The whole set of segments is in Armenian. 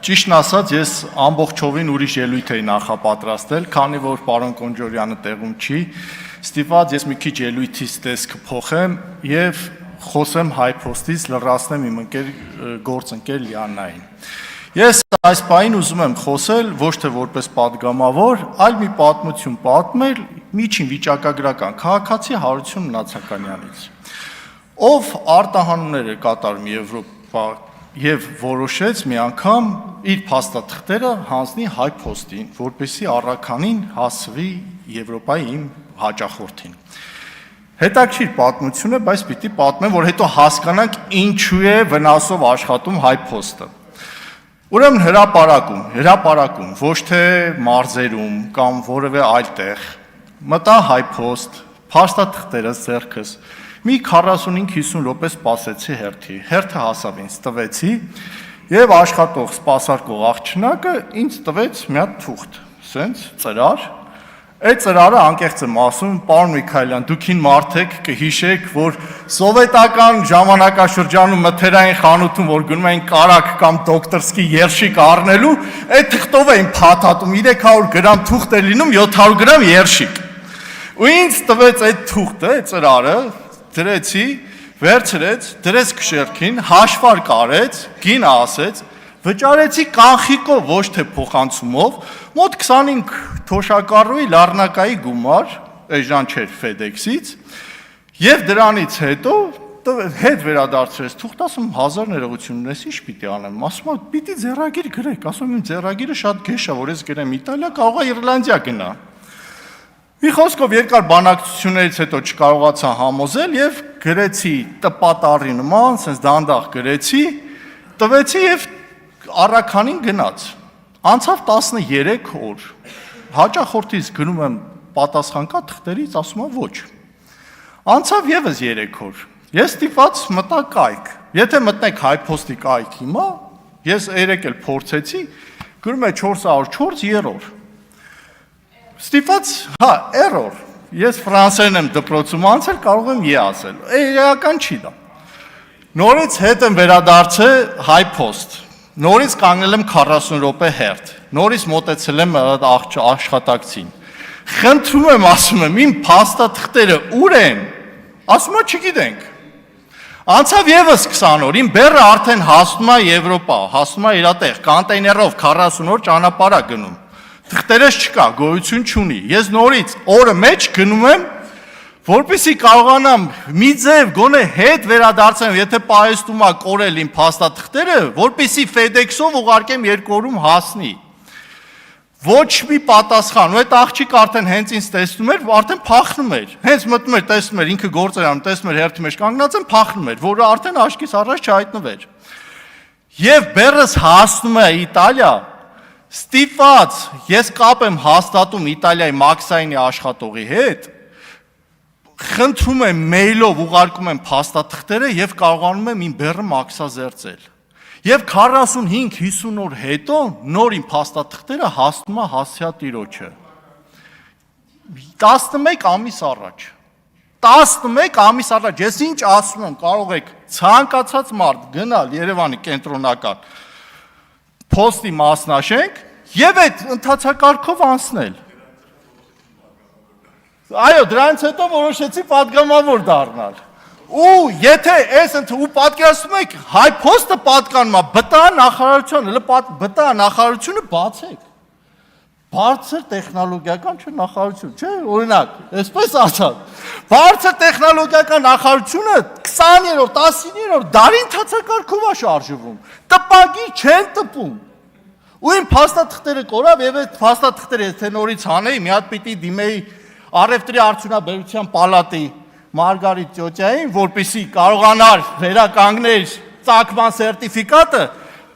Ճիշտն ասած, ես ամբողջովին ուրիշ ելույթ էի նախապատրաստել, քանի որ պարոն Կոնջորյանը տեղում չի, ստիպված ես մի քիչ ելույթից տեսքը փոխեմ եւ խոսեմ HiPost-ից, լրացնեմ իմ գործընկեր Լիաննային։ Ես այս պահին ուզում եմ խոսել ոչ թե որպես падգամավոր, այլ մի պատմություն պատմել միջին վիճակագրական քաղաքացի Հարություն Մնացականյանից, ով արտահանումներ է կատարում Եվրոպա եւ որոշեց մի անգամ իր փաստաթղթերը հանձնի HiPost-ին, որպեսզի առաքանին հասվի Եվրոպայի իմ հաճախորդին։ Հետաքրքիր պատմություն է, բայց պիտի պատմեմ, որ հետո հասկանանք ինչու է վնասով աշխատում HiPost-ը։ Ուրեմն հրապարակում, ոչ թե մարզերում կամ որևէ այլ տեղ, մտա HiPost, փաստաթղթերս ձեռքս, մի 45-50 րոպե սպասեցի հերթի, հերթը հասավ ինձ տվեցի եւ աշխատող սպասարկող աղջնակը ինձ տվեց մի հատ թուղթ, սենց ծրար, այդ ծրարը անկեղծ եմ ասում, պարոն Միքայելյան, դուք ին մարդեք կհիշեք, որ սովետական ժամանակաշրջանում մթերային խանութում, որ գնում էին կարակ կամ դոկտորսկի երշիկ առնելու, այդ թղթով էին փաթաթում, 300 գրամ թուղթ է լինում, 700 գրամ երշիկ։ Ու ինձ տվեց այդ թուղթը, այդ ծրարը, դրեցի, վերցրեց, դրեց քշերքին, հաշվար կարեց, գինը ասեց, վճարեցի կանխիկով, ոչ թե փոխանցումով, մոտ 25 թոշակառուի լառնակայի գումար, այժմ չէր FedEx-ից, եւ դրանից հետո հետ վերադարձրեց թուղթ, ասում 1000 ներողություն ունես, ինչ պիտի անեմ, ասում եմ, պիտի ձեռագիր գրեք, ասում եմ, ձեռագիրը շատ գեշ է, որ ես գրեմ Իտալիա, կարող է Իռլանդիա գնա։ Մի խոսքով երկար բանակցություններից հետո չկարողացա համոզել եւ գրեցի տպատարի նման, sense դանդաղ գրեցի, տվեցի եւ առաքանին գնաց։ Անցավ 13 օր։ Հաճախորդից գնում եմ պատասխան կա թղթերից, ասում եմ ոչ։ Անցավ եւս 3 օր։ Ես ստիպված մտա կայք։ Եթե մտնեք HiPost-ի կայք հիմա, ես երեք էլ փորձեցի, գրում է 404 երրորդ։ Ստիպված, error, ես ֆրանսերեն եմ դպրոցում անցել, կարող եմ է ասել, էական չի դա։ Նորից հետ եմ վերադարձել HiPost, նորից կանգնել եմ 40 րոպե հերթ, նորից մոտեցել եմ աշխատակցին։ Խնդրում եմ, ասում եմ, իմ փաստաթղթերը ուր են, ասում եմ, չգիտենք։ Անցավ եւս 20 օր, իմ բեռը արդեն հասնում է Եվրոպա, հասնում է իր տեղ, կոնտեյներով 40 օր ճանապարհ է գնում։ Թղթերս չկա, գոյություն չունի։ Ես նորից օրը մեջ գնում եմ, որպեսզի կարողանամ մի ձև գոնե հետ վերադարձեմ, եթե պահեստում է կորել իմ փաստաթղթերը, որպեսզի FedEx-ով ուղարկեմ 2 օրում հասնի։ Ոչ մի պատասխան, ու այդ աղջիկը արդեն հենց ինձ տեսնում էր, արդեն փախնում էր։ Հենց մտնում էր, տեսնում էր, ինքը գործ էր անում, տեսնում էր հերթի մեջ կանգնած եմ, փախնում էր, որը արդեն աչքիս առաջ չհայտնվեր։ Եվ բեռս հասնում է Իտալիա, ստիպված, ես կապ եմ հաստատում Իտալիայի Մաքսայինի աշխատողի հետ, խնդրում եմ մեյլով ուղարկում եմ փաստաթղթերը եւ կարողանում եմ իմ բեռը մաքսազերծել։ Եվ 45-50 օր հետո նոր իմ փաստաթղթերը հասնում է հասցեա տիրոջը։ 11 ամիս առաջ։ 11 ամիս առաջ, ես ինչ ասում եմ, կարող եք ցանկացած մարդ գնալ Երևանի կենտրոնական փոստի մասնաշենք եւ այդ ընթացակարգով անցնել։ Այո, դրանից հետո որոշեցի падգամավոր դառնալ։ Ու եթե այս ու պատկերացնում եք HiPost-ը պատկանում է ԲՏԱ նախարարությանը, ԲՏԱ նախարարությունը բացեք։ Բարձր տեխնոլոգիական չէ նախարարություն, չէ, օրինակ, այսպես ասած։ Բարձր տեխնոլոգիական նախարարությունը 20-րդ, 19-րդ դարի ընթացակարգով է շարժվում։ Տպագիր չեն տպում։ Ու իմ փաստաթղթերը կորավ եւ այդ փաստաթղթերը եթե նորից հանեի, մի հատ պիտի դիմեի Առևտրի արդյունաբերության պալատի Մարգարիտ Տյոտյային, որպեսզի կարողանար վերականգնել ծագման սերտիֆիկատը,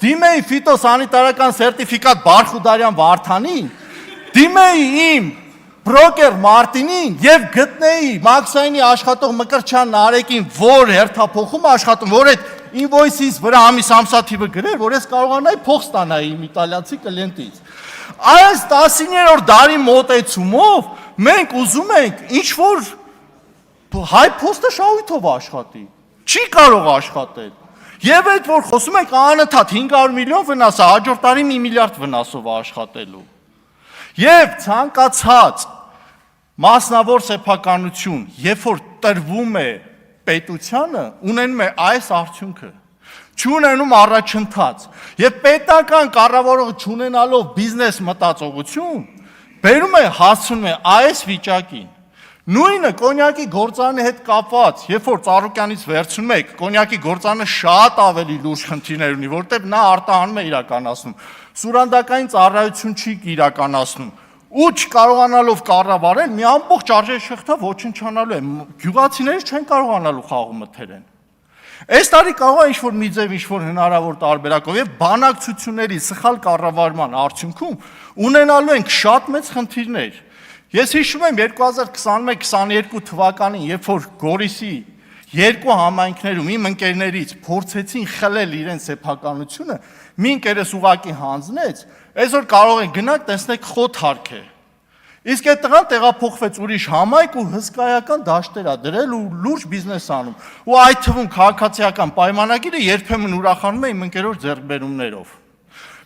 դիմեի ֆիտոսանիտարական սերտիֆիկատ Բարխուդարյան Վարդանին, դիմեի իմ բրոկեր Մարտինին եւ գտնեի Մաքսայինի աշխատող Մկրտչյան Նարեկին, որ հերթափոխում աշխատում, որ այդ ինվոյսից վրա ամիս ամսաթիվը գրեր, որ ես կարողանայի փող ստանայի իմ իտալիացի կլիենտից։ Այս 19-րդ դարի մոտեցումով մենք ուզում ենք ինչ որ HiPost-ը շահույթով աշխատի։ Չի կարող աշխատել։ Եվ այդ որ խոսում եք անընդհատ 500 միլիոն վնաս է, հաջորդ տարի 1 միլիարդ վնասով է աշխատելու։ Եվ ցանկացած մասնավոր սեփականություն, երբ որ տրվում է պետությանը, ունենում է այս արդյունքը, չունենում առաջընթաց, եւ պետական կառավարողը չունենալով բիզնես մտածողություն, բերում է հասցնում է այս վիճակին։ Նույնը կոնյակի գործարանի հետ կապված, երբ որ Ծառուկյանից վերցնում եք, կոնյակի գործարանը շատ ավելի լուրջ խնդիրներ ունի, որտեղ նա արտահանում է իրականացնում, սուրանդակային ծառայություն չի իրականացնում, ու չկարողանալով կառավարել, մի ամբողջ արժեշղթա ոչնչանալու է, գյուղացիները չեն կարողանալու խաղում մթերեն։ Այս տարի կարող է ինչ-որ մի ձև, ինչ-որ հնարավոր տարբերակով եւ բանակցությունների սխալ կառավարման արդյունքում ունենալու ենք շատ մեծ խնդիրներ։ Ես հիշում եմ 2021-22 թվականին, երբ որ Գորիսի երկու համայնքներում իմ ընկերներից փորձեցին խլել իրենց սեփականությունը, մի ընկերս ուղակի հանձնեց, այսօր կարող են գնաք, տեսնեք խոտ հարկ է։ Իսկ այդ տղան տեղափոխվեց ուրիշ համայնք ու հսկայական դաշտեր ա դրել ու լուրջ բիզնես անում։ Ու այդ թվում քաղաքացիական պայմանագիրը երբեմն ուրախանում է իմ ընկերոջ ձեռքբերումներով։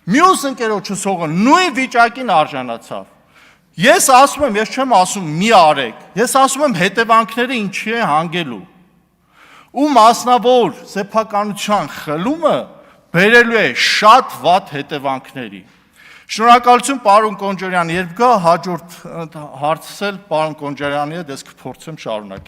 Մյուս ընկերոջս հողը նույն վիճակին արժանացավ։ Ես ասում եմ, ես չեմ ասում մի արեք, ես ասում եմ հետևանքները ինչի է հանգելու։ Ու մասնավոր սեփականության խլումը բերելու է շատ վատ հետևանքների։ Շնորհակալություն պարոն Կոնջարյան, երբ գա հաջորդ հարցս էլ պարոն Կոնջարյանի հետ ես կփորձեմ շարունակել։